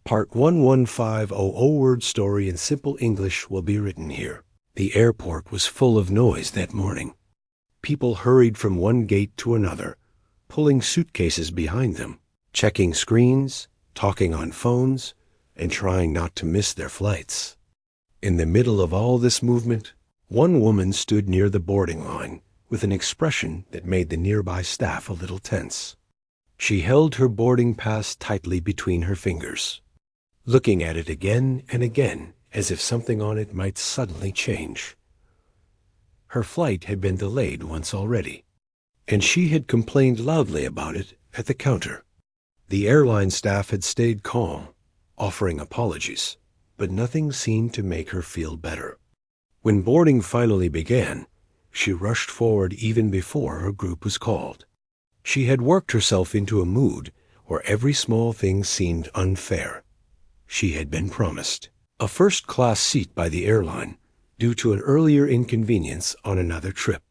Part 11500 word story in simple English will be written here. The airport was full of noise that morning. People hurried from one gate to another, pulling suitcases behind them, checking screens, talking on phones, and trying not to miss their flights. In the middle of all this movement, one woman stood near the boarding line with an expression that made the nearby staff a little tense. She held her boarding pass tightly between her fingers, looking at it again and again as if something on it might suddenly change. Her flight had been delayed once already, and she had complained loudly about it at the counter. The airline staff had stayed calm, offering apologies, but nothing seemed to make her feel better. When boarding finally began, she rushed forward even before her group was called. She had worked herself into a mood where every small thing seemed unfair. She had been promised a first-class seat by the airline due to an earlier inconvenience on another trip,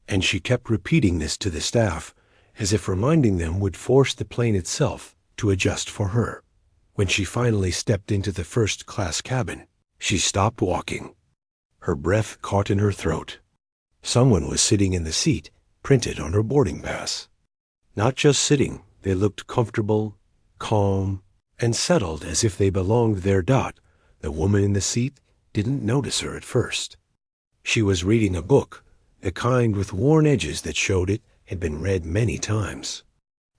and she kept repeating this to the staff as if reminding them would force the plane itself to adjust for her. When she finally stepped into the first-class cabin, she stopped walking. Her breath caught in her throat. Someone was sitting in the seat printed on her boarding pass. Not just sitting, they looked comfortable, calm, and settled as if they belonged there. The woman in the seat didn't notice her at first. She was reading a book, the kind with worn edges that showed it had been read many times.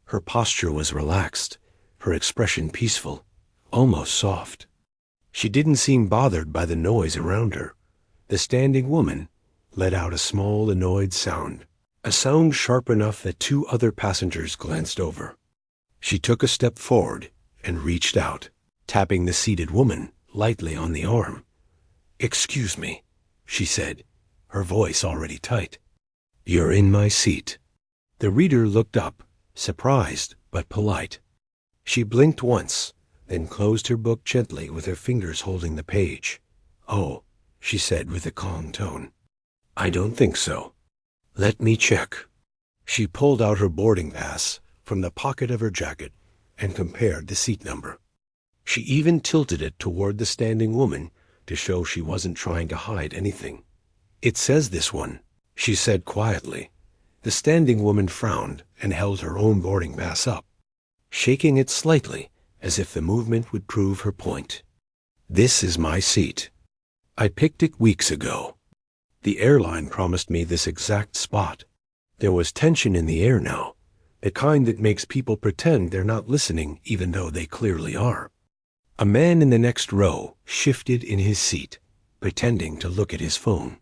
Her posture was relaxed, her expression peaceful, almost soft. She didn't seem bothered by the noise around her. The standing woman let out a small, annoyed sound, a sound sharp enough that two other passengers glanced over. She took a step forward and reached out, tapping the seated woman lightly on the arm. "Excuse me," she said, her voice already tight. "You're in my seat." The reader looked up, surprised but polite. She blinked once, then closed her book gently with her fingers holding the page. "Oh," she said with a calm tone. "I don't think so. Let me check." She pulled out her boarding pass from the pocket of her jacket and compared the seat number. She even tilted it toward the standing woman to show she wasn't trying to hide anything. "It says this one," she said quietly. The standing woman frowned and held her own boarding pass up, shaking it slightly as if the movement would prove her point. "This is my seat. I picked it weeks ago. The airline promised me this exact spot." There was tension in the air now, the kind that makes people pretend they're not listening even though they clearly are. A man in the next row shifted in his seat, pretending to look at his phone.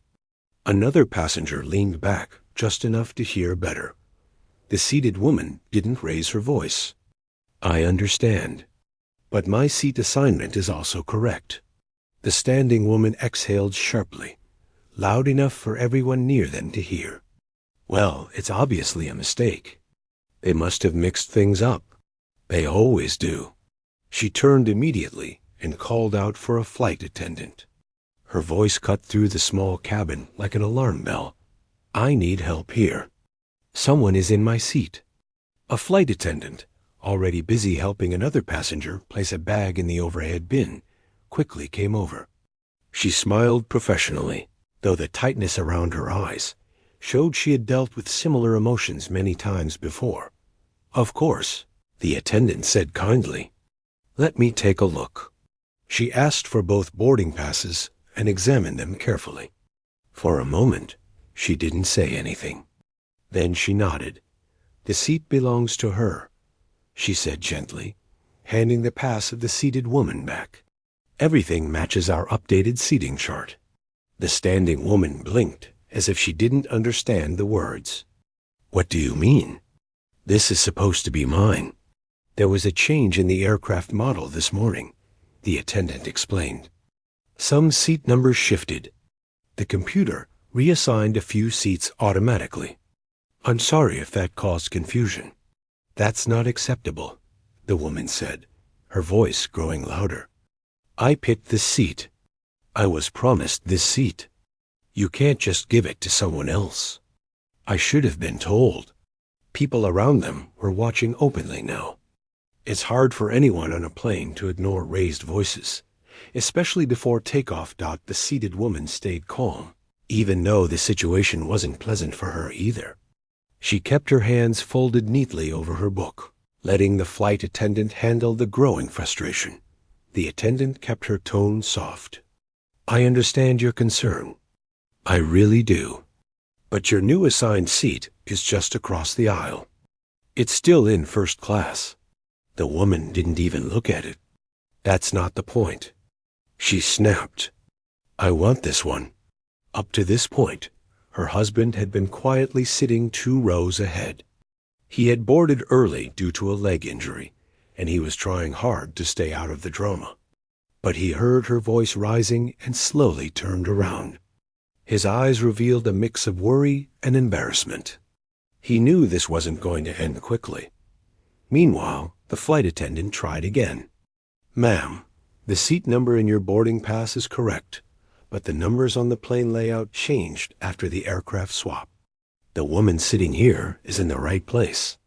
Another passenger leaned back just enough to hear better. The seated woman didn't raise her voice. "I understand, but my seat assignment is also correct." The standing woman exhaled sharply, loud enough for everyone near them to hear. "Well, it's obviously a mistake. They must have mixed things up. They always do." She turned immediately and called out for a flight attendant. Her voice cut through the small cabin like an alarm bell. "I need help here. Someone is in my seat." A flight attendant, already busy helping another passenger place a bag in the overhead bin, quickly came over. She smiled professionally, though the tightness around her eyes showed she had dealt with similar emotions many times before. "Of course," the attendant said kindly. "Let me take a look." She asked for both boarding passes and examined them carefully. For a moment, she didn't say anything. Then she nodded. "The seat belongs to her," she said gently, handing the pass of the seated woman back. "Everything matches our updated seating chart." The standing woman blinked as if she didn't understand the words. "What do you mean? This is supposed to be mine." "There was a change in the aircraft model this morning," the attendant explained. "Some seat numbers shifted. The computer reassigned a few seats automatically. I'm sorry if that caused confusion." "That's not acceptable," the woman said, her voice growing louder. "I picked this seat. I was promised this seat. You can't just give it to someone else." "I should have been told." People around them were watching openly now. It's hard for anyone on a plane to ignore raised voices, especially before takeoff. The seated woman stayed calm, even though the situation wasn't pleasant for her either. She kept her hands folded neatly over her book, letting the flight attendant handle the growing frustration. The attendant kept her tone soft. "I understand your concern. I really do. But your new assigned seat is just across the aisle. It's still in first class." The woman didn't even look at it. "That's not the point," she snapped. "I want this one." Up to this point, her husband had been quietly sitting 2 rows ahead. He had boarded early due to a leg injury, and he was trying hard to stay out of the drama. But he heard her voice rising and slowly turned around. His eyes revealed a mix of worry and embarrassment. He knew this wasn't going to end quickly. Meanwhile, the flight attendant tried again. "Ma'am, the seat number in your boarding pass is correct, but the numbers on the plane layout changed after the aircraft swap. The woman sitting here is in the right place."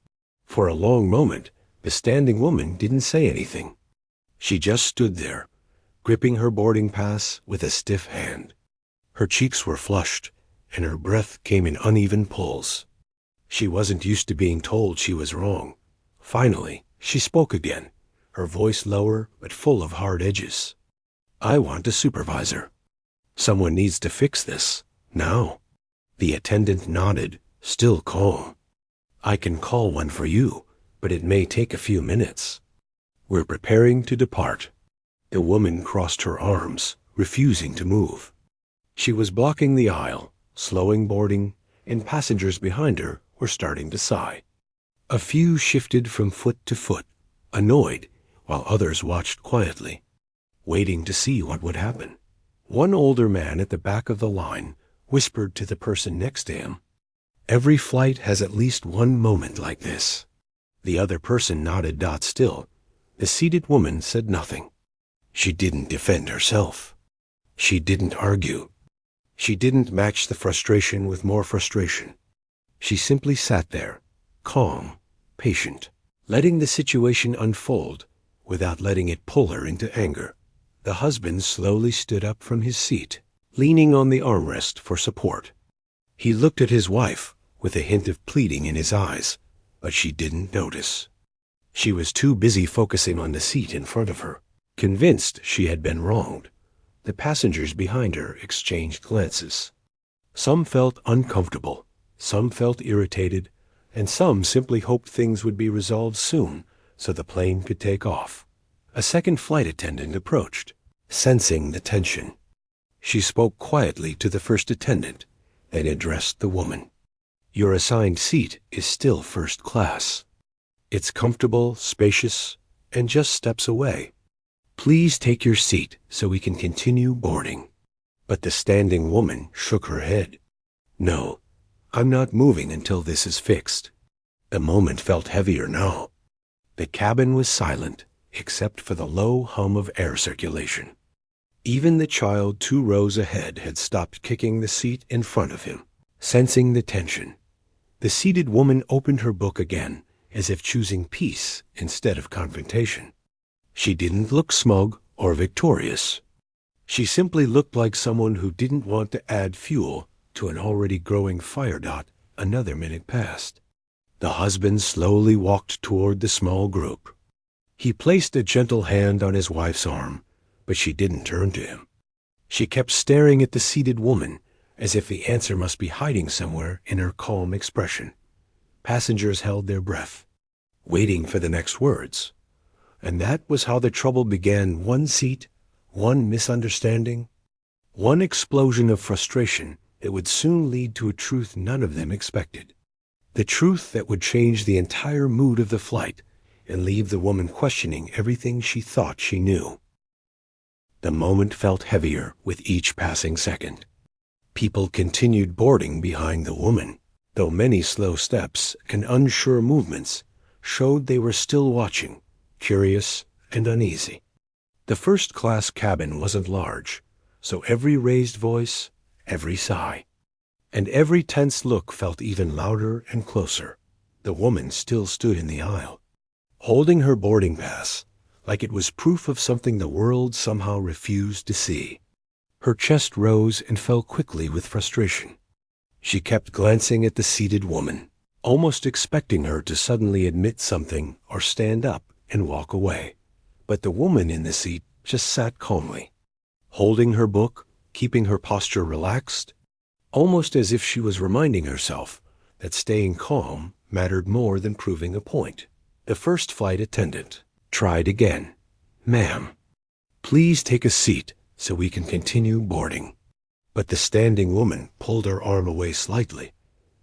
For a long moment, the standing woman didn't say anything. She just stood there, gripping her boarding pass with a stiff hand. Her cheeks were flushed, and her breath came in uneven pulls. She wasn't used to being told she was wrong. Finally, she spoke again, her voice lower but full of hard edges. "I want a supervisor. Someone needs to fix this, now." The attendant nodded, still calm. "I can call one for you, but it may take a few minutes. We're preparing to depart." The woman crossed her arms, refusing to move. She was blocking the aisle, slowing boarding, and passengers behind her were starting to sigh. A few shifted from foot to foot, annoyed, while others watched quietly, waiting to see what would happen. One older man at the back of the line whispered to the person next to him, "Every flight has at least one moment like this." The other person nodded. Still, the seated woman said nothing. She didn't defend herself. She didn't argue. She didn't match the frustration with more frustration. She simply sat there, calm, patient, letting the situation unfold without letting it pull her into anger. The husband slowly stood up from his seat, leaning on the armrest for support. He looked at his wife with a hint of pleading in his eyes, but she didn't notice. She was too busy focusing on the seat in front of her, convinced she had been wronged. The passengers behind her exchanged glances. Some felt uncomfortable, some felt irritated, and some simply hoped things would be resolved soon so the plane could take off. A second flight attendant approached, sensing the tension. She spoke quietly to the first attendant and addressed the woman. "Your assigned seat is still first class. It's comfortable, spacious, and just steps away. Please take your seat so we can continue boarding." But the standing woman shook her head. "No, I'm not moving until this is fixed." The moment felt heavier now. The cabin was silent, except for the low hum of air circulation. Even the child 2 rows ahead had stopped kicking the seat in front of him, sensing the tension. The seated woman opened her book again, as if choosing peace instead of confrontation. She didn't look smug or victorious. She simply looked like someone who didn't want to add fuel to an already growing fire. Another minute passed. The husband slowly walked toward the small group. He placed a gentle hand on his wife's arm, but she didn't turn to him. She kept staring at the seated woman, as if the answer must be hiding somewhere in her calm expression. Passengers held their breath, waiting for the next words. And that was how the trouble began. One seat, one misunderstanding, one explosion of frustration that would soon lead to a truth none of them expected. The truth that would change the entire mood of the flight and leave the woman questioning everything she thought she knew. The moment felt heavier with each passing second. People continued boarding behind the woman, though many slow steps and unsure movements showed they were still watching, curious and uneasy. The first-class cabin wasn't large, so every raised voice, every sigh, and every tense look felt even louder and closer. The woman still stood in the aisle, holding her boarding pass like it was proof of something the world somehow refused to see. Her chest rose and fell quickly with frustration. She kept glancing at the seated woman, almost expecting her to suddenly admit something or stand up and walk away. But the woman in the seat just sat calmly, holding her book, keeping her posture relaxed, almost as if she was reminding herself that staying calm mattered more than proving a point. The first flight attendant tried again. "Ma'am, please take a seat so we can continue boarding." But the standing woman pulled her arm away slightly,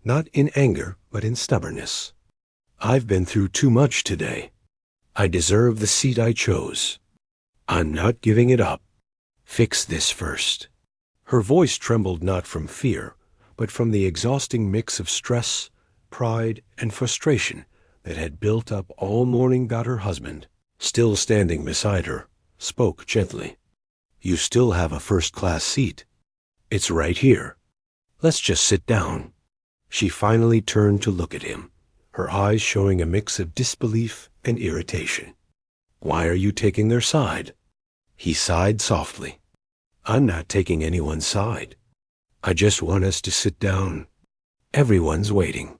not in anger, but in stubbornness. "I've been through too much today. I deserve the seat I chose. I'm not giving it up. Fix this first." Her voice trembled not from fear, but from the exhausting mix of stress, pride, and frustration that had built up all morning about her husband, still standing beside her, spoke gently. "You still have a first-class seat. It's right here. Let's just sit down." She finally turned to look at him, her eyes showing a mix of disbelief and irritation. "Why are you taking their side?" He sighed softly. "I'm not taking anyone's side. I just want us to sit down. Everyone's waiting."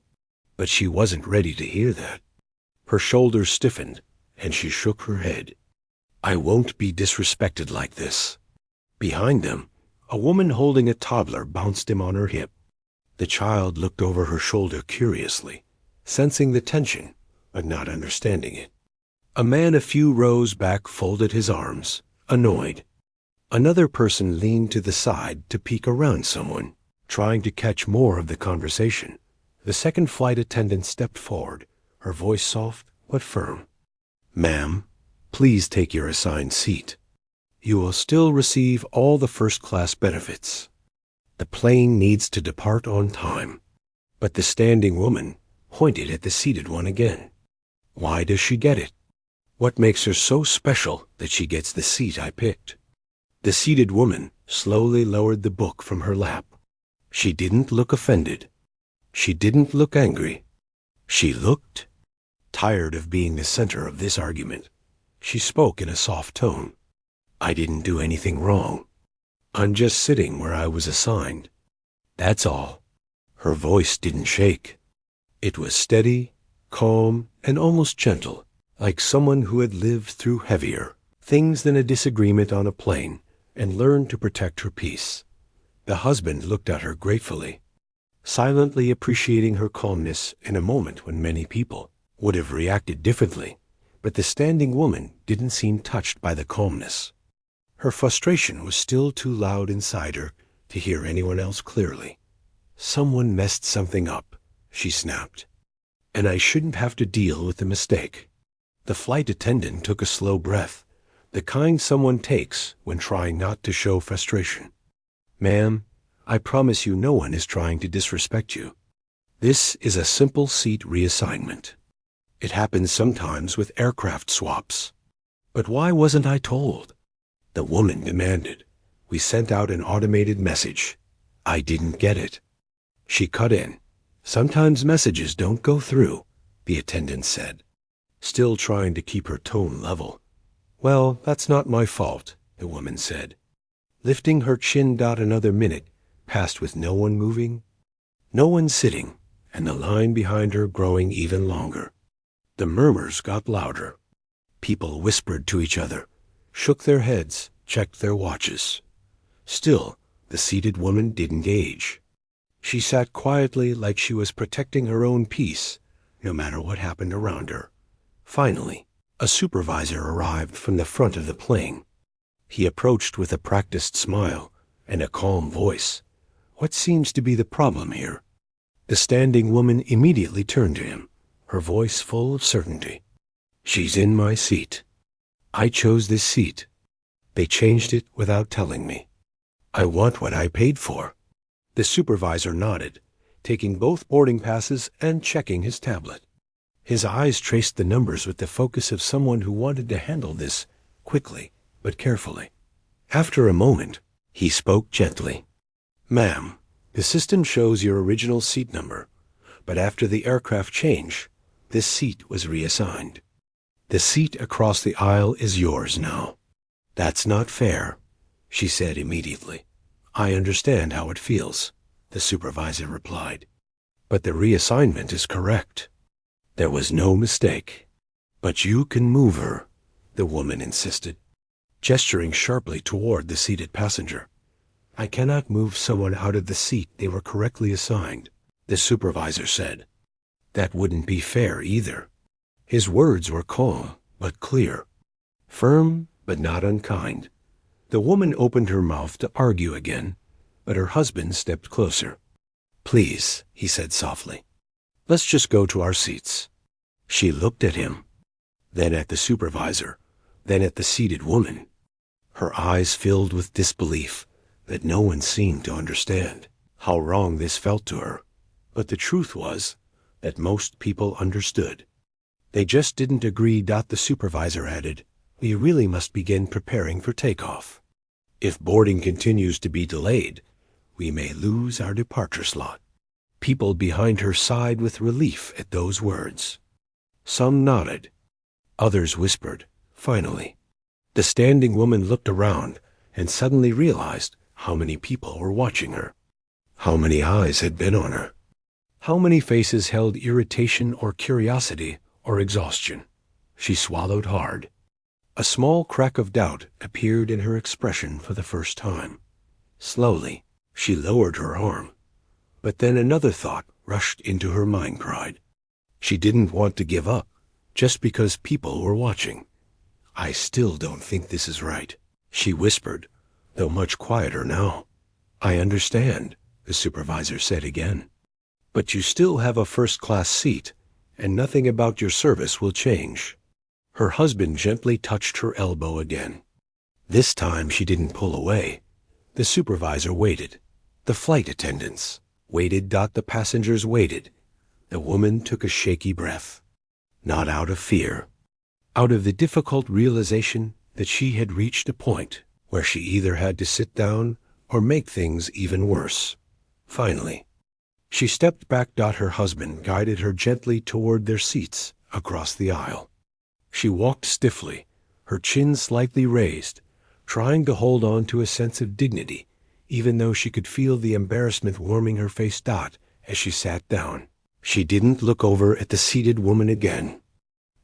But she wasn't ready to hear that. Her shoulders stiffened, and she shook her head. "I won't be disrespected like this." Behind them, a woman holding a toddler bounced him on her hip. The child looked over her shoulder curiously, sensing the tension, but not understanding it. A man a few rows back folded his arms, annoyed. Another person leaned to the side to peek around someone, trying to catch more of the conversation. The second flight attendant stepped forward, her voice soft but firm. "Ma'am, please take your assigned seat. You will still receive all the first-class benefits. The plane needs to depart on time." But the standing woman pointed at the seated one again. "Why does she get it? What makes her so special that she gets the seat I picked?" The seated woman slowly lowered the book from her lap. She didn't look offended. She didn't look angry. She looked tired of being the center of this argument. She spoke in a soft tone. "I didn't do anything wrong. I'm just sitting where I was assigned. That's all." Her voice didn't shake. It was steady, calm, and almost gentle, like someone who had lived through heavier things than a disagreement on a plane and learned to protect her peace. The husband looked at her gratefully, silently appreciating her calmness in a moment when many people would have reacted differently, but the standing woman didn't seem touched by the calmness. Her frustration was still too loud inside her to hear anyone else clearly. "Someone messed something up," she snapped, "and I shouldn't have to deal with the mistake." The flight attendant took a slow breath, the kind someone takes when trying not to show frustration. "Ma'am, I promise you no one is trying to disrespect you. This is a simple seat reassignment. It happens sometimes with aircraft swaps." "But why wasn't I told?" the woman demanded. "We sent out an automated message. I didn't get it." She cut in. "Sometimes messages don't go through," the attendant said, still trying to keep her tone level. "Well, that's not my fault," the woman said. Lifting her chin. Another minute passed with no one moving, no one sitting, and the line behind her growing even longer. The murmurs got louder. People whispered to each other, shook their heads, checked their watches. Still, the seated woman didn't age. She sat quietly like she was protecting her own peace, no matter what happened around her. Finally, a supervisor arrived from the front of the plane. He approached with a practiced smile and a calm voice. "What seems to be the problem here?" The standing woman immediately turned to him, her voice full of certainty. "She's in my seat. I chose this seat. They changed it without telling me. I want what I paid for." The supervisor nodded, taking both boarding passes and checking his tablet. His eyes traced the numbers with the focus of someone who wanted to handle this quickly but carefully. After a moment, he spoke gently. "Ma'am, the system shows your original seat number, but after the aircraft change, this seat was reassigned. The seat across the aisle is yours now. That's not fair, she said immediately. I understand how it feels, the supervisor replied. But the reassignment is correct. There was no mistake. But you can move her, the woman insisted, gesturing sharply toward the seated passenger. I cannot move someone out of the seat they were correctly assigned, the supervisor said. That wouldn't be fair either. His words were calm but clear, firm but not unkind. The woman opened her mouth to argue again, but her husband stepped closer. Please, he said softly. Let's just go to our seats. She looked at him, then at the supervisor, then at the seated woman. Her eyes filled with disbelief that no one seemed to understand how wrong this felt to her. But the truth was that most people understood. They just didn't agree. The supervisor added, We really must begin preparing for takeoff. If boarding continues to be delayed, we may lose our departure slot. People behind her sighed with relief at those words. Some nodded. Others whispered, finally. The standing woman looked around and suddenly realized how many people were watching her. How many eyes had been on her. How many faces held irritation or curiosity or exhaustion. She swallowed hard. A small crack of doubt appeared in her expression for the first time. Slowly, she lowered her arm. But then another thought rushed into her mind cried. She didn't want to give up, just because people were watching. I still don't think this is right, she whispered, though much quieter now. I understand, the supervisor said again. But you still have a first-class seat, and nothing about your service will change. Her husband gently touched her elbow again. This time she didn't pull away. The supervisor waited. The flight attendants waited. The passengers waited. The woman took a shaky breath. Not out of fear. Out of the difficult realization that she had reached a point where she either had to sit down or make things even worse. Finally, she stepped back. Her husband guided her gently toward their seats across the aisle. She walked stiffly, her chin slightly raised, trying to hold on to a sense of dignity, even though she could feel the embarrassment warming her face. As she sat down, she didn't look over at the seated woman again.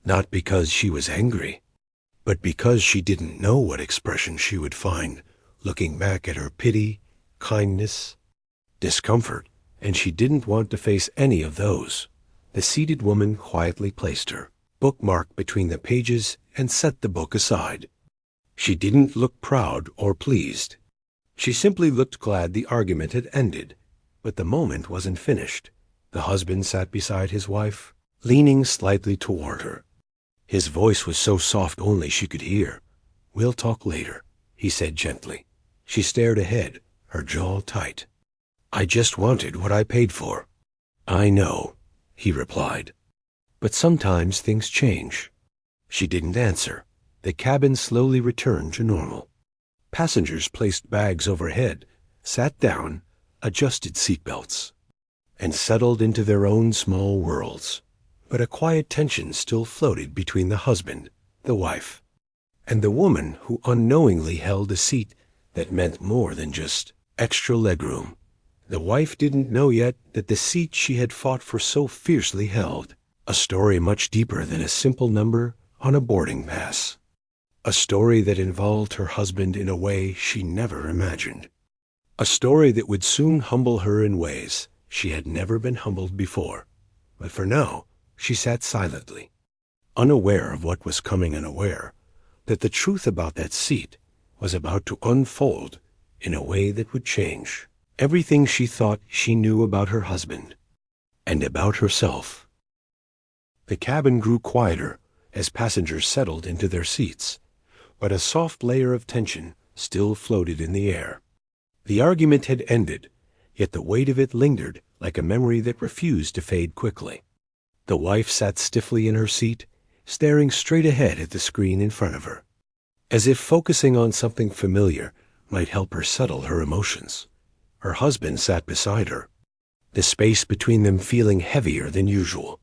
Not because she was angry, but because she didn't know what expression she would find looking back at her. Pity, kindness, discomfort, and she didn't want to face any of those. The seated woman quietly placed her bookmark between the pages and set the book aside. She didn't look proud or pleased. She simply looked glad the argument had ended. But the moment wasn't finished. The husband sat beside his wife, leaning slightly toward her. His voice was so soft only she could hear. We'll talk later, he said gently. She stared ahead, her jaw tight. I just wanted what I paid for. I know, he replied. But sometimes things change. She didn't answer. The cabin slowly returned to normal. Passengers placed bags overhead, sat down, adjusted seatbelts, and settled into their own small worlds. But a quiet tension still floated between the husband, the wife, and the woman who unknowingly held a seat that meant more than just extra legroom. The wife didn't know yet that the seat she had fought for so fiercely held a story much deeper than a simple number on a boarding pass. A story that involved her husband in a way she never imagined. A story that would soon humble her in ways she had never been humbled before. But for now, she sat silently, unaware of what was coming and aware that the truth about that seat was about to unfold in a way that would change everything she thought she knew about her husband and about herself. The cabin grew quieter as passengers settled into their seats, but a soft layer of tension still floated in the air. The argument had ended, yet the weight of it lingered like a memory that refused to fade quickly. The wife sat stiffly in her seat, staring straight ahead at the screen in front of her, as if focusing on something familiar might help her settle her emotions. Her husband sat beside her, the space between them feeling heavier than usual.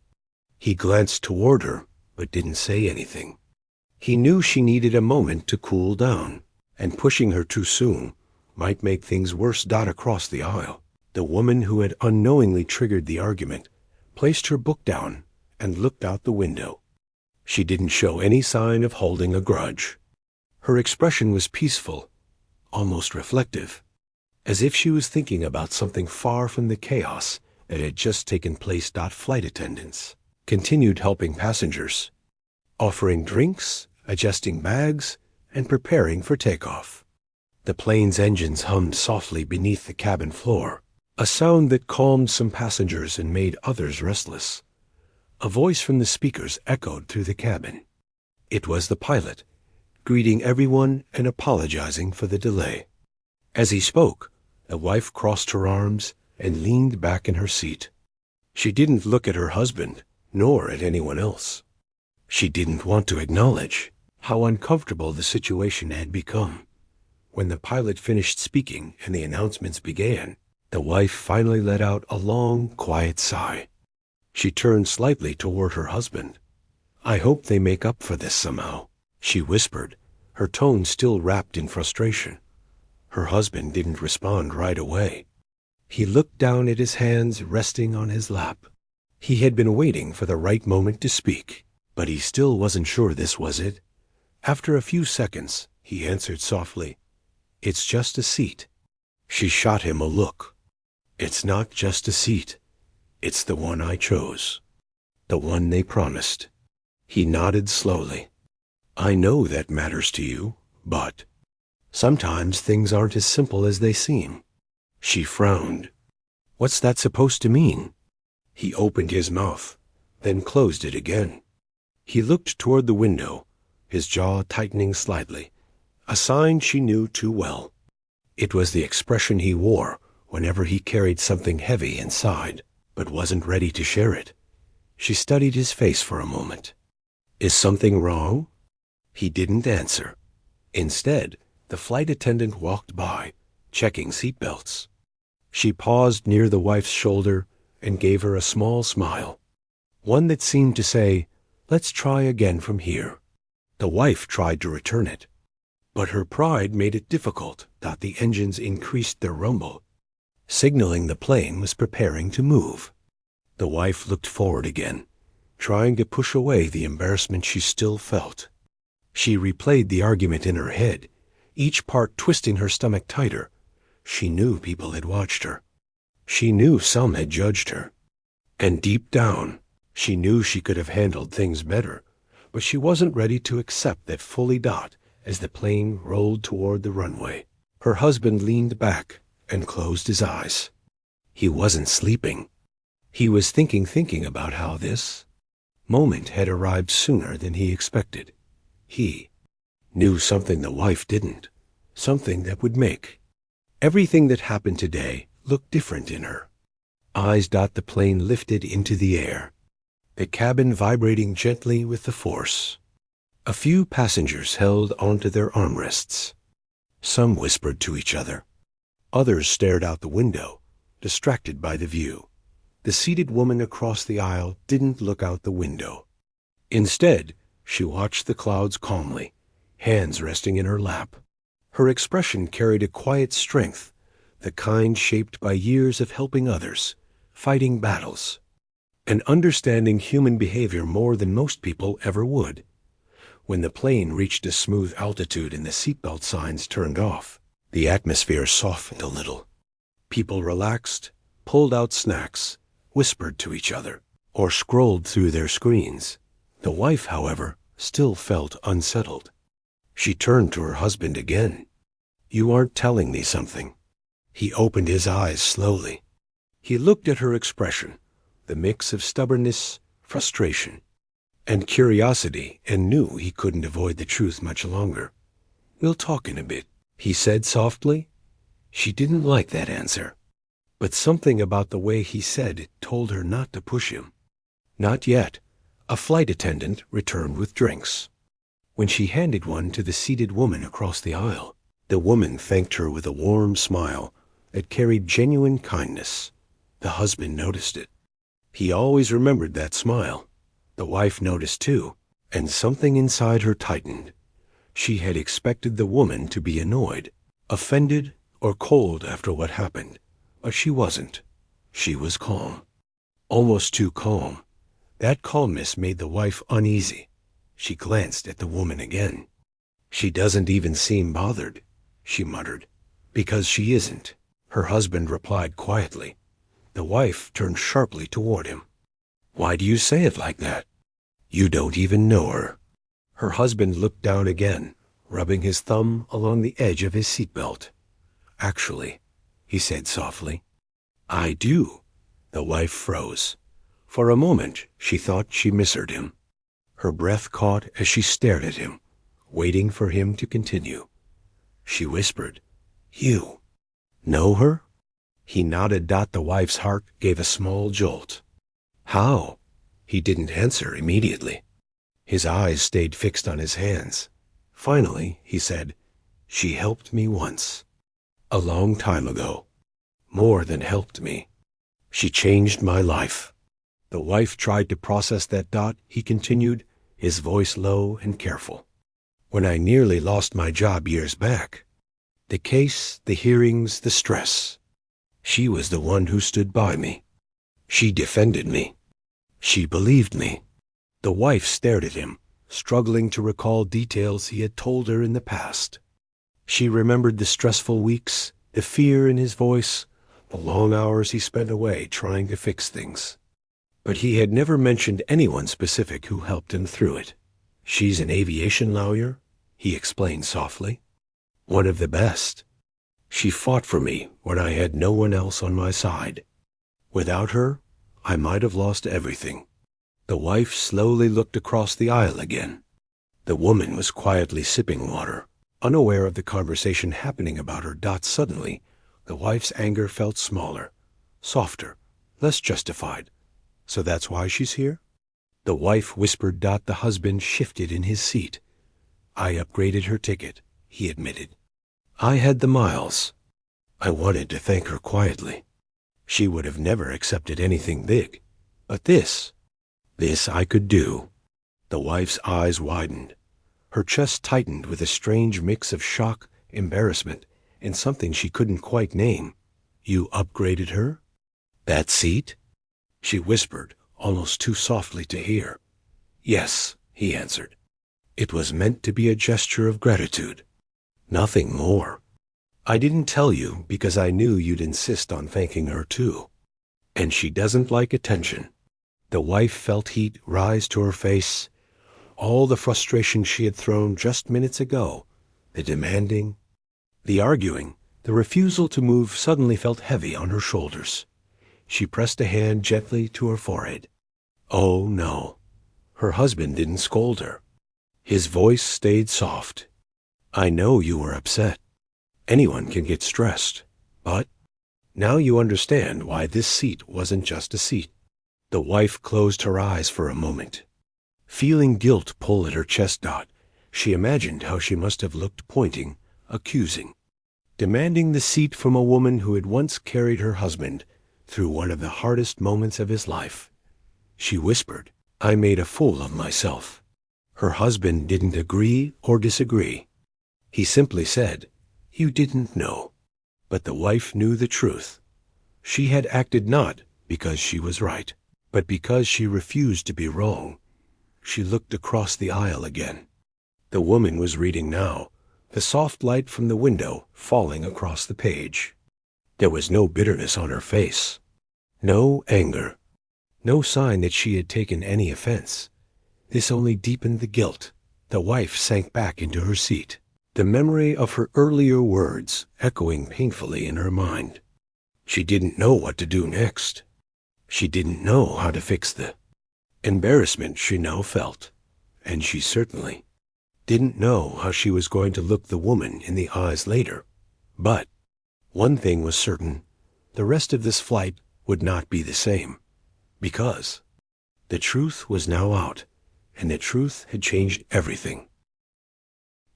He glanced toward her, but didn't say anything. He knew she needed a moment to cool down, and pushing her too soon might make things worse. Across the aisle, the woman who had unknowingly triggered the argument placed her book down and looked out the window. She didn't show any sign of holding a grudge. Her expression was peaceful, almost reflective, as if she was thinking about something far from the chaos that had just taken place. Flight attendants continued helping passengers, offering drinks, adjusting bags, and preparing for takeoff. The plane's engines hummed softly beneath the cabin floor, a sound that calmed some passengers and made others restless. A voice from the speakers echoed through the cabin. It was the pilot, greeting everyone and apologizing for the delay. As he spoke, the wife crossed her arms and leaned back in her seat. She didn't look at her husband, nor at anyone else. She didn't want to acknowledge how uncomfortable the situation had become. When the pilot finished speaking and the announcements began, the wife finally let out a long, quiet sigh. She turned slightly toward her husband. "I hope they make up for this somehow," she whispered, her tone still wrapped in frustration. Her husband didn't respond right away. He looked down at his hands resting on his lap. He had been waiting for the right moment to speak, but he still wasn't sure this was it. After a few seconds, he answered softly, "It's just a seat." She shot him a look. "It's not just a seat. It's the one I chose. The one they promised." He nodded slowly. "I know that matters to you, but sometimes things aren't as simple as they seem." She frowned. "What's that supposed to mean?" He opened his mouth, then closed it again. He looked toward the window, his jaw tightening slightly, a sign she knew too well. It was the expression he wore whenever he carried something heavy inside, but wasn't ready to share it. She studied his face for a moment. "Is something wrong?" He didn't answer. Instead, the flight attendant walked by, checking seatbelts. She paused near the wife's shoulder and gave her a small smile, one that seemed to say, "Let's try again from here." The wife tried to return it, but her pride made it difficult. The engines increased their rumble, signaling the plane was preparing to move. The wife looked forward again, trying to push away the embarrassment she still felt. She replayed the argument in her head, each part twisting her stomach tighter. She knew people had watched her. She knew some had judged her. And deep down, she knew she could have handled things better, but she wasn't ready to accept that fully. As the plane rolled toward the runway, her husband leaned back and closed his eyes. He wasn't sleeping. He was thinking about how this moment had arrived sooner than he expected. He knew something the wife didn't, something that would make everything that happened today look different in her eyes. The plane lifted into the air, the cabin vibrating gently with the force. A few passengers held onto their armrests. Some whispered to each other. Others stared out the window, distracted by the view. The seated woman across the aisle didn't look out the window. Instead, she watched the clouds calmly, hands resting in her lap. Her expression carried a quiet strength, the kind shaped by years of helping others, fighting battles, and understanding human behavior more than most people ever would. When the plane reached a smooth altitude and the seatbelt signs turned off, the atmosphere softened a little. People relaxed, pulled out snacks, whispered to each other, or scrolled through their screens. The wife, however, still felt unsettled. She turned to her husband again. "You aren't telling me something." He opened his eyes slowly. He looked at her expression, the mix of stubbornness, frustration, and curiosity, and knew he couldn't avoid the truth much longer. "We'll talk in a bit," he said softly. She didn't like that answer, but something about the way he said it told her not to push him. Not yet. A flight attendant returned with drinks. When she handed one to the seated woman across the aisle, the woman thanked her with a warm smile that carried genuine kindness. The husband noticed it. He always remembered that smile. The wife noticed too, and something inside her tightened. She had expected the woman to be annoyed, offended, or cold after what happened, but she wasn't. She was calm. Almost too calm. That calmness made the wife uneasy. She glanced at the woman again. "She doesn't even seem bothered," she muttered. "Because she isn't," her husband replied quietly. The wife turned sharply toward him. "Why do you say it like that? You don't even know her." Her husband looked down again, rubbing his thumb along the edge of his seatbelt. "Actually," he said softly, "I do." The wife froze. For a moment, she thought she misheard him. Her breath caught as she stared at him, waiting for him to continue. She whispered, "You know her?" He nodded. The wife's heart gave a small jolt. "How?" He didn't answer immediately. His eyes stayed fixed on his hands. Finally, he said, "She helped me once. A long time ago. More than helped me. She changed my life." The wife tried to process that. He continued, his voice low and careful. "When I nearly lost my job years back. The case, the hearings, the stress. She was the one who stood by me. She defended me. She believed me." The wife stared at him, struggling to recall details he had told her in the past. She remembered the stressful weeks, the fear in his voice, the long hours he spent away trying to fix things. But he had never mentioned anyone specific who helped him through it. "She's an aviation lawyer," he explained softly. "One of the best. She fought for me when I had no one else on my side. Without her, I might have lost everything." The wife slowly looked across the aisle again. The woman was quietly sipping water, unaware of the conversation happening about her. Suddenly, the wife's anger felt smaller, softer, less justified. "So that's why she's here?" The wife whispered. The husband shifted in his seat. "I upgraded her ticket," he admitted. "I had the miles. I wanted to thank her quietly. She would have never accepted anything big. But this I could do." The wife's eyes widened. Her chest tightened with a strange mix of shock, embarrassment, and something she couldn't quite name. "You upgraded her? That seat?" She whispered, almost too softly to hear. "Yes," he answered. "It was meant to be a gesture of gratitude. Nothing more. I didn't tell you because I knew you'd insist on thanking her too. And she doesn't like attention." The wife felt heat rise to her face. All the frustration she had thrown just minutes ago, the demanding, the arguing, the refusal to move suddenly felt heavy on her shoulders. She pressed a hand gently to her forehead. "Oh, no." Her husband didn't scold her. His voice stayed soft. "I know you were upset. Anyone can get stressed. But now you understand why this seat wasn't just a seat." The wife closed her eyes for a moment. Feeling guilt pull at her chest. She imagined how she must have looked, pointing, accusing, demanding the seat from a woman who had once carried her husband through one of the hardest moments of his life. She whispered, "I made a fool of myself." Her husband didn't agree or disagree. He simply said, "You didn't know." But the wife knew the truth. She had acted not because she was right, but because she refused to be wrong. She looked across the aisle again. The woman was reading now, the soft light from the window falling across the page. There was no bitterness on her face, no anger, no sign that she had taken any offense. This only deepened the guilt. The wife sank back into her seat, the memory of her earlier words echoing painfully in her mind. She didn't know what to do next. She didn't know how to fix the embarrassment she now felt, and she certainly didn't know how she was going to look the woman in the eyes later. But one thing was certain, the rest of this flight would not be the same, because the truth was now out, and the truth had changed everything.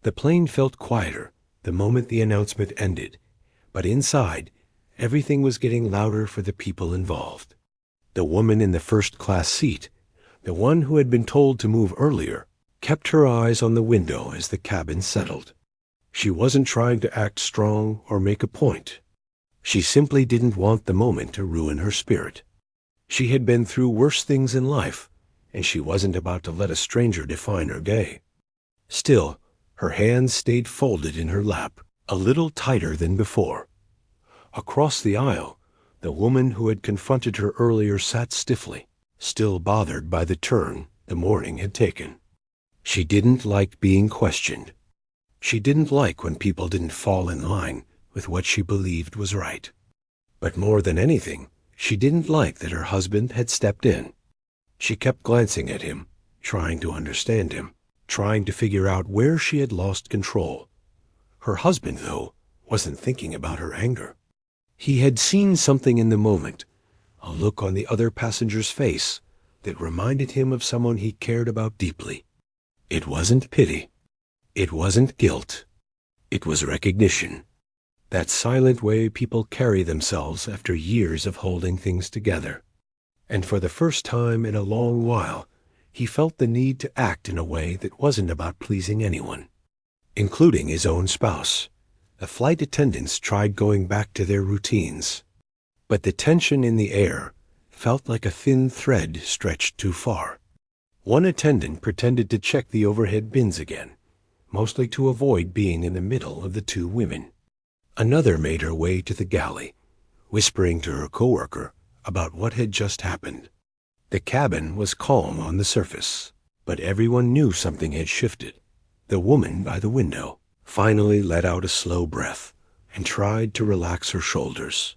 The plane felt quieter the moment the announcement ended, but inside, everything was getting louder for the people involved. The woman in the first-class seat, the one who had been told to move earlier, kept her eyes on the window as the cabin settled. She wasn't trying to act strong or make a point. She simply didn't want the moment to ruin her spirit. She had been through worse things in life, and she wasn't about to let a stranger define her day. Still, her hands stayed folded in her lap, a little tighter than before. Across the aisle, the woman who had confronted her earlier sat stiffly, still bothered by the turn the morning had taken. She didn't like being questioned. She didn't like when people didn't fall in line with what she believed was right. But more than anything, she didn't like that her husband had stepped in. She kept glancing at him, trying to understand him, trying to figure out where she had lost control. Her husband, though, wasn't thinking about her anger. He had seen something in the moment, a look on the other passenger's face that reminded him of someone he cared about deeply. It wasn't pity. It wasn't guilt. It was recognition. That silent way people carry themselves after years of holding things together. And for the first time in a long while, he felt the need to act in a way that wasn't about pleasing anyone, including his own spouse. The flight attendants tried going back to their routines, but the tension in the air felt like a thin thread stretched too far. One attendant pretended to check the overhead bins again, mostly to avoid being in the middle of the two women. Another made her way to the galley, whispering to her coworker about what had just happened. The cabin was calm on the surface, but everyone knew something had shifted. The woman by the window finally let out a slow breath and tried to relax her shoulders.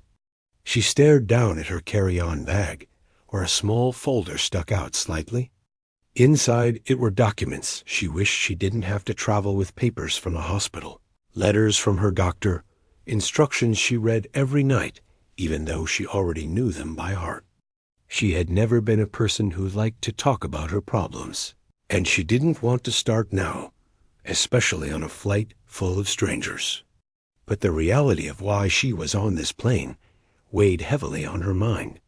She stared down at her carry-on bag, where a small folder stuck out slightly. Inside it were documents she wished she didn't have to travel with, papers from a hospital, letters from her doctor, instructions she read every night, even though she already knew them by heart. She had never been a person who liked to talk about her problems, and she didn't want to start now, especially on a flight full of strangers. But the reality of why she was on this plane weighed heavily on her mind.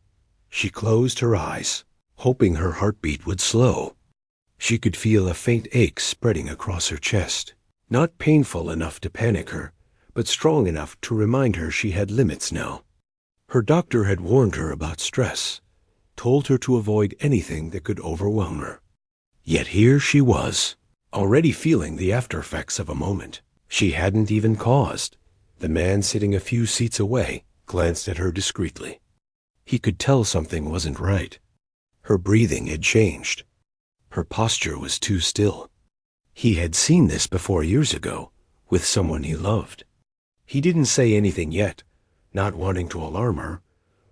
She closed her eyes, hoping her heartbeat would slow. She could feel a faint ache spreading across her chest, not painful enough to panic her, but strong enough to remind her she had limits now. Her doctor had warned her about stress, told her to avoid anything that could overwhelm her. Yet here she was, already feeling the after effects of a moment she hadn't even caused. The man sitting a few seats away glanced at her discreetly. He could tell something wasn't right. Her breathing had changed. Her posture was too still. He had seen this before years ago, with someone he loved. He didn't say anything yet, not wanting to alarm her,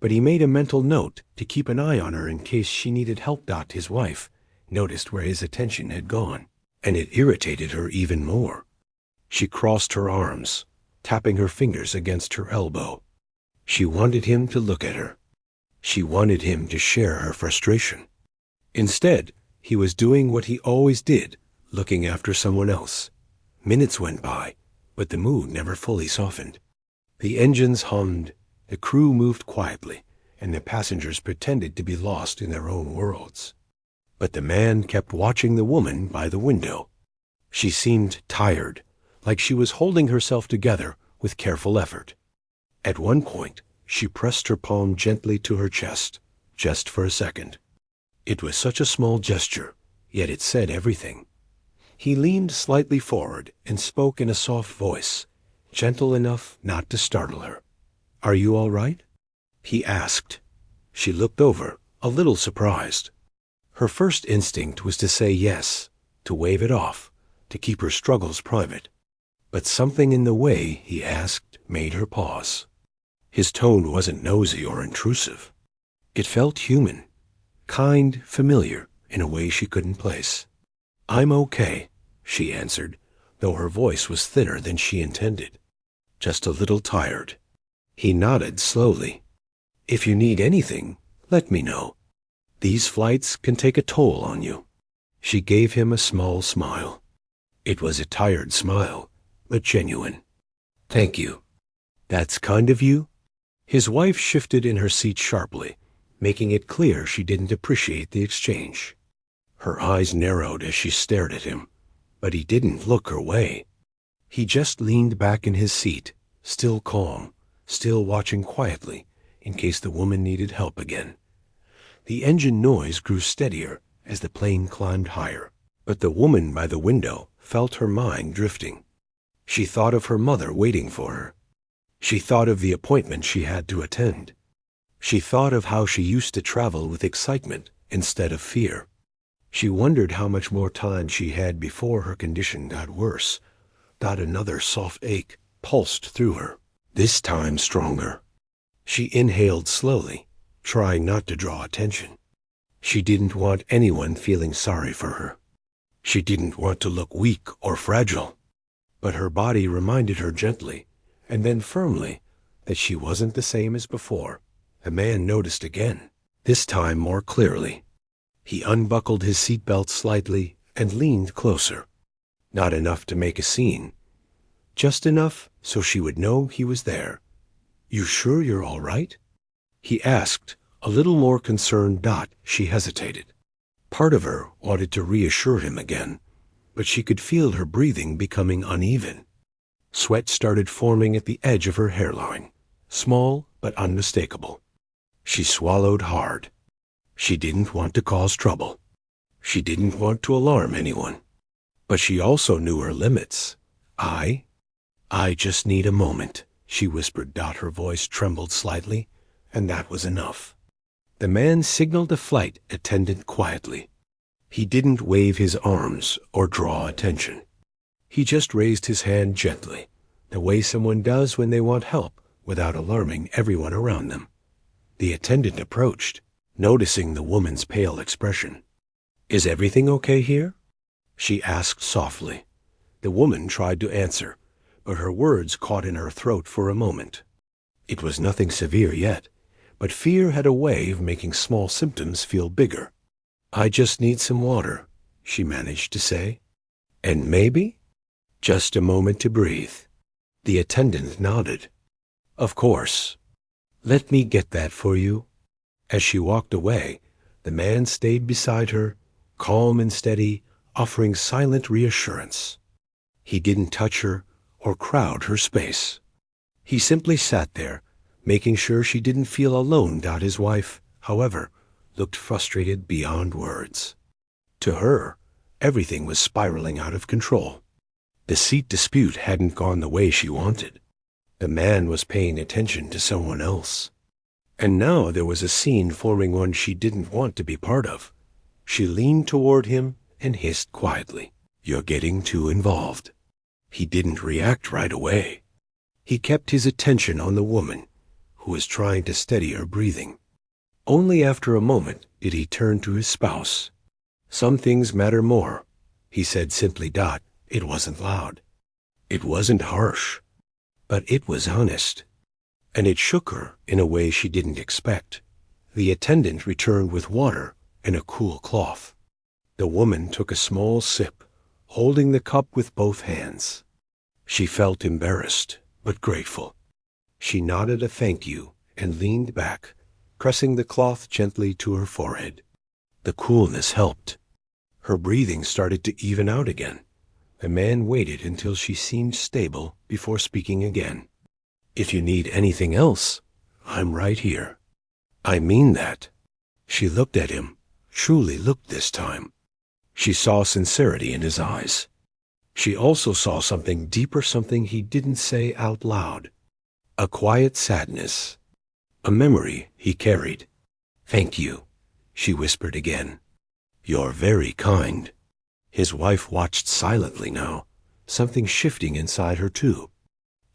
but he made a mental note to keep an eye on her in case she needed help. His wife noticed where his attention had gone, and it irritated her even more. She crossed her arms, tapping her fingers against her elbow. She wanted him to look at her. She wanted him to share her frustration. Instead, he was doing what he always did, looking after someone else. Minutes went by, but the mood never fully softened. The engines hummed, the crew moved quietly, and the passengers pretended to be lost in their own worlds. But the man kept watching the woman by the window. She seemed tired, like she was holding herself together with careful effort. At one point, she pressed her palm gently to her chest, just for a second. It was such a small gesture, yet it said everything. He leaned slightly forward and spoke in a soft voice, gentle enough not to startle her. "Are you all right?" he asked. She looked over, a little surprised. Her first instinct was to say yes, to wave it off, to keep her struggles private. But something in the way he asked made her pause. His tone wasn't nosy or intrusive. It felt human, kind, familiar, in a way she couldn't place. "I'm okay," she answered, though her voice was thinner than she intended. "Just a little tired." He nodded slowly. "If you need anything, let me know. These flights can take a toll on you." She gave him a small smile. It was a tired smile, but genuine. "Thank you." "That's kind of you." His wife shifted in her seat sharply, making it clear she didn't appreciate the exchange. Her eyes narrowed as she stared at him, but he didn't look her way. He just leaned back in his seat, still calm, still watching quietly in case the woman needed help again. The engine noise grew steadier as the plane climbed higher, but the woman by the window felt her mind drifting. She thought of her mother waiting for her. She thought of the appointment she had to attend. She thought of how she used to travel with excitement instead of fear. She wondered how much more time she had before her condition got worse. Another soft ache pulsed through her, this time stronger. She inhaled slowly, trying not to draw attention. She didn't want anyone feeling sorry for her. She didn't want to look weak or fragile. But her body reminded her gently, and then firmly, that she wasn't the same as before. The man noticed again, this time more clearly. He unbuckled his seatbelt slightly and leaned closer. Not enough to make a scene. Just enough so she would know he was there. "You sure you're all right?" he asked, a little more concerned. She hesitated. Part of her wanted to reassure him again, but she could feel her breathing becoming uneven. Sweat started forming at the edge of her hairline, small but unmistakable. She swallowed hard. She didn't want to cause trouble. She didn't want to alarm anyone. But she also knew her limits. I just need a moment, she whispered. Her voice trembled slightly, and that was enough. The man signaled a flight attendant quietly. He didn't wave his arms or draw attention. He just raised his hand gently, the way someone does when they want help without alarming everyone around them. The attendant approached, noticing the woman's pale expression. "Is everything okay here?" she asked softly. The woman tried to answer, but her words caught in her throat for a moment. It was nothing severe yet, but fear had a way of making small symptoms feel bigger. "I just need some water," she managed to say. "And maybe just a moment to breathe." The attendant nodded. "Of course. Let me get that for you." As she walked away, the man stayed beside her, calm and steady, offering silent reassurance. He didn't touch her or crowd her space. He simply sat there, making sure she didn't feel alone. His wife, however, looked frustrated beyond words. To her, everything was spiraling out of control. The seat dispute hadn't gone the way she wanted. The man was paying attention to someone else. And now there was a scene forming, one she didn't want to be part of. She leaned toward him and hissed quietly, "You're getting too involved." He didn't react right away. He kept his attention on the woman, who was trying to steady her breathing. Only after a moment did he turn to his spouse. "Some things matter more," he said simply. It wasn't loud. It wasn't harsh. But it was honest. And it shook her in a way she didn't expect. The attendant returned with water and a cool cloth. The woman took a small sip, holding the cup with both hands. She felt embarrassed, but grateful. She nodded a thank you and leaned back, pressing the cloth gently to her forehead. The coolness helped. Her breathing started to even out again. The man waited until she seemed stable before speaking again. "If you need anything else, I'm right here." "I mean that." She looked at him, truly looked this time. She saw sincerity in his eyes. She also saw something deeper, something he didn't say out loud. A quiet sadness. A memory he carried. "Thank you," she whispered again. "You're very kind." His wife watched silently now, something shifting inside her too.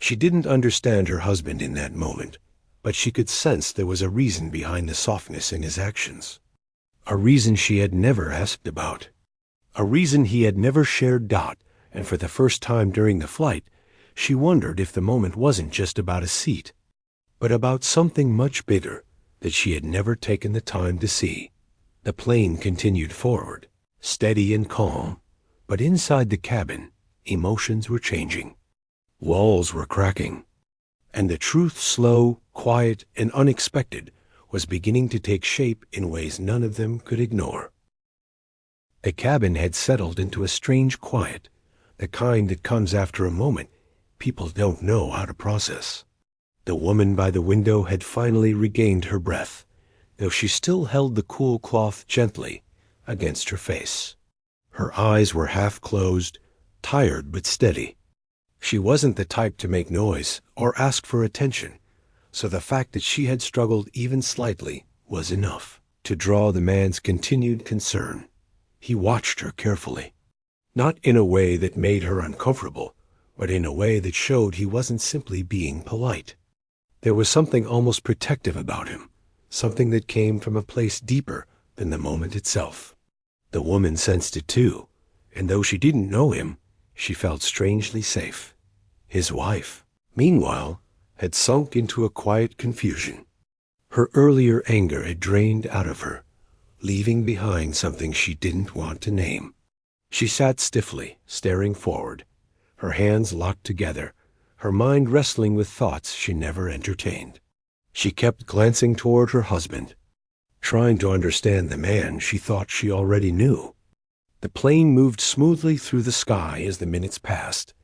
She didn't understand her husband in that moment, but she could sense there was a reason behind the softness in his actions. A reason she had never asked about. A reason he had never shared. And for the first time during the flight, she wondered if the moment wasn't just about a seat, but about something much bigger that she had never taken the time to see. The plane continued forward, steady and calm, but inside the cabin, emotions were changing. Walls were cracking, and the truth, slow, quiet, and unexpected, was beginning to take shape in ways none of them could ignore. The cabin had settled into a strange quiet, the kind that comes after a moment people don't know how to process. The woman by the window had finally regained her breath, though she still held the cool cloth gently against her face. Her eyes were half closed, tired but steady. She wasn't the type to make noise or ask for attention, so the fact that she had struggled even slightly was enough to draw the man's continued concern. He watched her carefully, not in a way that made her uncomfortable, but in a way that showed he wasn't simply being polite. There was something almost protective about him, something that came from a place deeper than the moment itself. The woman sensed it too, and though she didn't know him, she felt strangely safe. His wife, meanwhile, had sunk into a quiet confusion. Her earlier anger had drained out of her, leaving behind something she didn't want to name. She sat stiffly, staring forward, her hands locked together, her mind wrestling with thoughts she never entertained. She kept glancing toward her husband, trying to understand the man she thought she already knew. The plane moved smoothly through the sky as the minutes passed,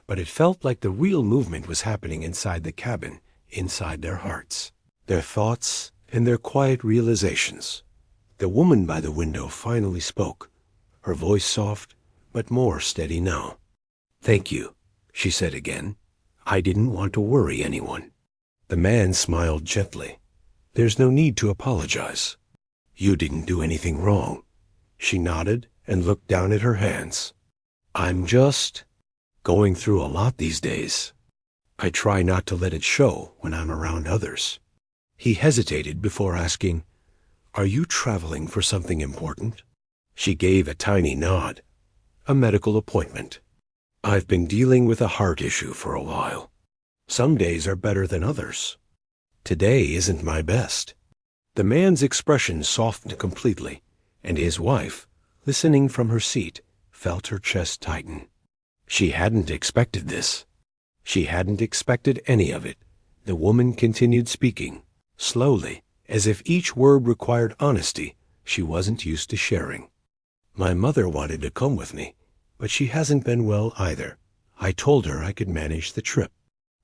but it felt like the real movement was happening inside the cabin, inside their hearts, their thoughts, and their quiet realizations. The woman by the window finally spoke, her voice soft, but more steady now. "Thank you," she said again. "I didn't want to worry anyone." The man smiled gently. "There's no need to apologize. You didn't do anything wrong." She nodded and looked down at her hands. "I'm just going through a lot these days. I try not to let it show when I'm around others." He hesitated before asking, "Are you traveling for something important?" She gave a tiny nod. "A medical appointment. I've been dealing with a heart issue for a while. Some days are better than others. Today isn't my best." The man's expression softened completely, and his wife, listening from her seat, felt her chest tighten. She hadn't expected this. She hadn't expected any of it. The woman continued speaking, slowly, as if each word required honesty she wasn't used to sharing. "My mother wanted to come with me, but she hasn't been well either. I told her I could manage the trip.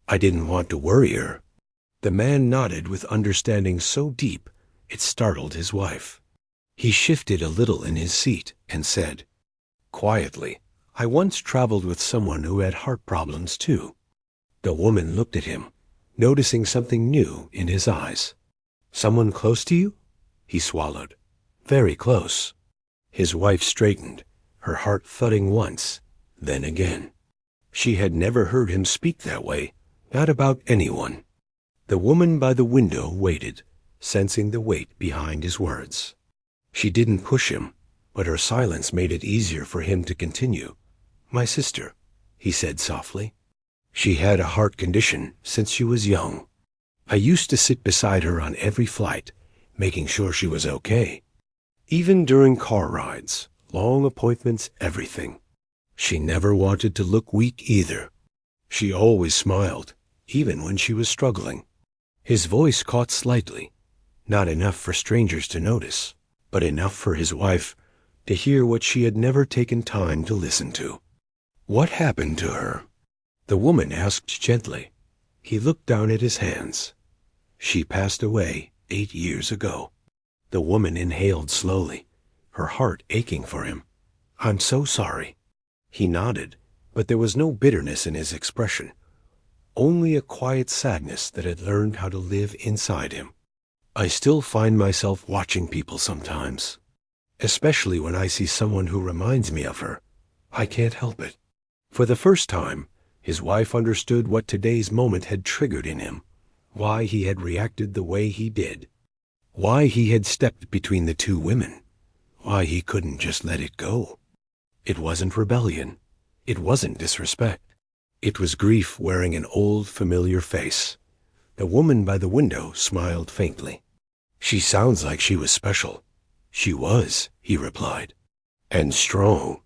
I didn't want to worry her." The man nodded with understanding so deep it startled his wife. He shifted a little in his seat and said, quietly, "I once traveled with someone who had heart problems too." The woman looked at him, noticing something new in his eyes. "Someone close to you?" He swallowed. "Very close." His wife straightened, her heart thudding once, then again. She had never heard him speak that way, not about anyone. The woman by the window waited, sensing the weight behind his words. She didn't push him, but her silence made it easier for him to continue. "My sister," he said softly. "She had a heart condition since she was young. I used to sit beside her on every flight, making sure she was okay. Even during car rides, long appointments, everything. She never wanted to look weak either. She always smiled, even when she was struggling." His voice caught slightly, not enough for strangers to notice, but enough for his wife to hear what she had never taken time to listen to. "What happened to her?" the woman asked gently. He looked down at his hands. "She passed away 8 years ago." The woman inhaled slowly, her heart aching for him. "I'm so sorry." He nodded, but there was no bitterness in his expression, only a quiet sadness that had learned how to live inside him. "I still find myself watching people sometimes, especially when I see someone who reminds me of her. I can't help it." For the first time, his wife understood what today's moment had triggered in him, why he had reacted the way he did, why he had stepped between the two women, why he couldn't just let it go. It wasn't rebellion. It wasn't disrespect. It was grief wearing an old, familiar face. The woman by the window smiled faintly. "She sounds like she was special." "She was," he replied. "And strong.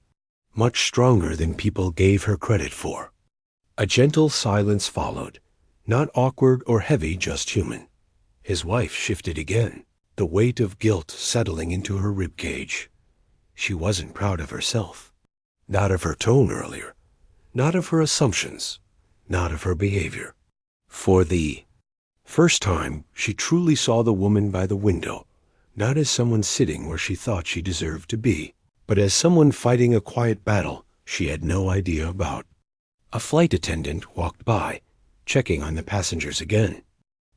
Much stronger than people gave her credit for." A gentle silence followed, not awkward or heavy, just human. His wife shifted again, the weight of guilt settling into her ribcage. she wasn't proud of herself. Not of her tone earlier. Not of her assumptions. Not of her behavior. For the first time, she truly saw the woman by the window, not as someone sitting where she thought she deserved to be, but as someone fighting a quiet battle she had no idea about. A flight attendant walked by, checking on the passengers again.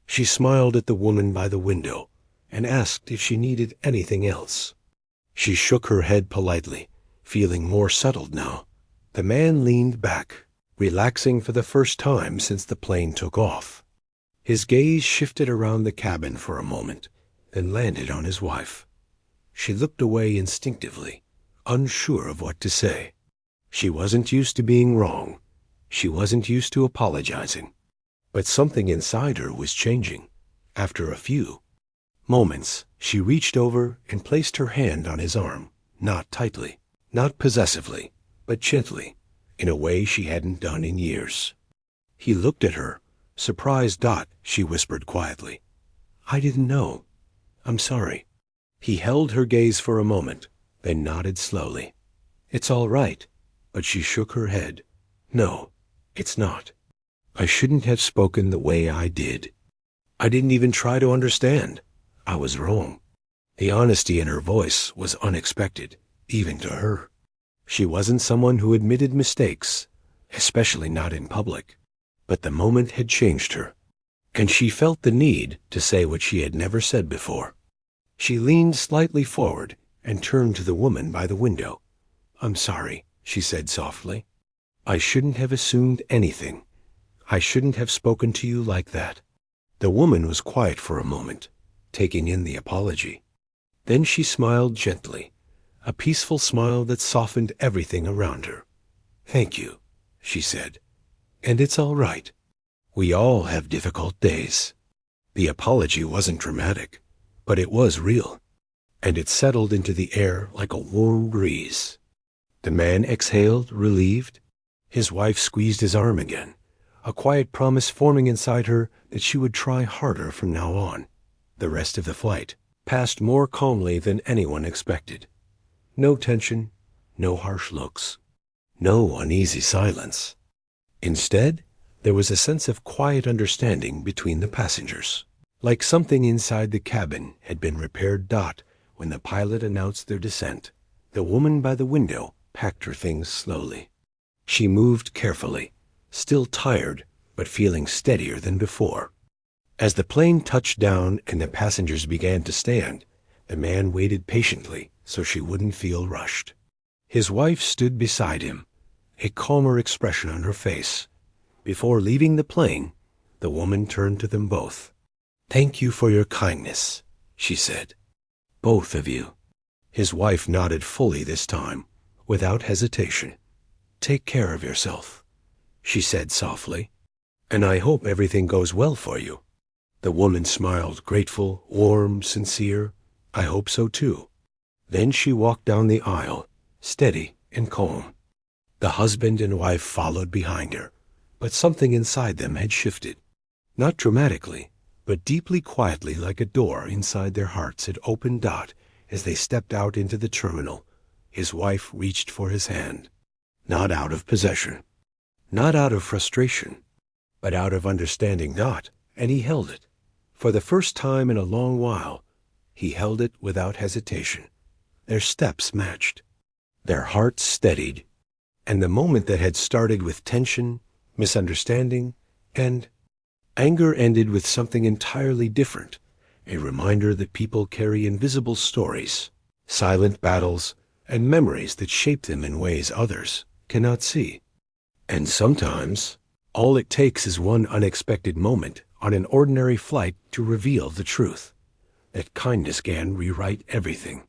She smiled at the woman by the window and asked if she needed anything else. She shook her head politely, feeling more settled now. The man leaned back, relaxing for the first time since the plane took off. His gaze shifted around the cabin for a moment, then landed on his wife. She looked away instinctively, unsure of what to say. She wasn't used to being wrong. She wasn't used to apologizing. But something inside her was changing. After a few moments, she reached over and placed her hand on his arm, not tightly, not possessively, but gently, in a way she hadn't done in years. He looked at her, surprised. She whispered quietly, "I didn't know. I'm sorry." He held her gaze for a moment, then nodded slowly. "It's all right." But she shook her head. "No, it's not. I shouldn't have spoken the way I did. I didn't even try to understand. I was wrong." The honesty in her voice was unexpected, even to her. She wasn't someone who admitted mistakes, especially not in public. But the moment had changed her, and she felt the need to say what she had never said before. She leaned slightly forward and turned to the woman by the window. "I'm sorry," she said softly. "I shouldn't have assumed anything. I shouldn't have spoken to you like that." The woman was quiet for a moment, taking in the apology. Then she smiled gently, a peaceful smile that softened everything around her. "Thank you," she said. "And it's all right. We all have difficult days." The apology wasn't dramatic, but it was real, and it settled into the air like a warm breeze. The man exhaled, relieved. His wife squeezed his arm again, a quiet promise forming inside her that she would try harder from now on. The rest of the flight passed more calmly than anyone expected. No tension, no harsh looks, no uneasy silence. Instead, there was a sense of quiet understanding between the passengers, like something inside the cabin had been repaired. When the pilot announced their descent, the woman by the window packed her things slowly. She moved carefully, still tired, but feeling steadier than before. As the plane touched down and the passengers began to stand, the man waited patiently so she wouldn't feel rushed. His wife stood beside him, a calmer expression on her face. Before leaving the plane, the woman turned to them both. "Thank you for your kindness," she said. "Both of you." His wife nodded fully this time, without hesitation. "Take care of yourself," she said softly. "And I hope everything goes well for you." The woman smiled, grateful, warm, sincere. "I hope so too." Then she walked down the aisle, steady and calm. The husband and wife followed behind her, but something inside them had shifted. Not dramatically, but deeply quietly, like a door inside their hearts had opened. As they stepped out into the terminal, his wife reached for his hand. Not out of possession, not out of frustration, but out of understanding. And he held it. For the first time in a long while, he held it without hesitation. Their steps matched. Their hearts steadied. And the moment that had started with tension, misunderstanding, and anger ended with something entirely different, a reminder that people carry invisible stories, silent battles, and memories that shape them in ways others cannot see. And sometimes, all it takes is one unexpected moment on an ordinary flight to reveal the truth, that kindness can rewrite everything.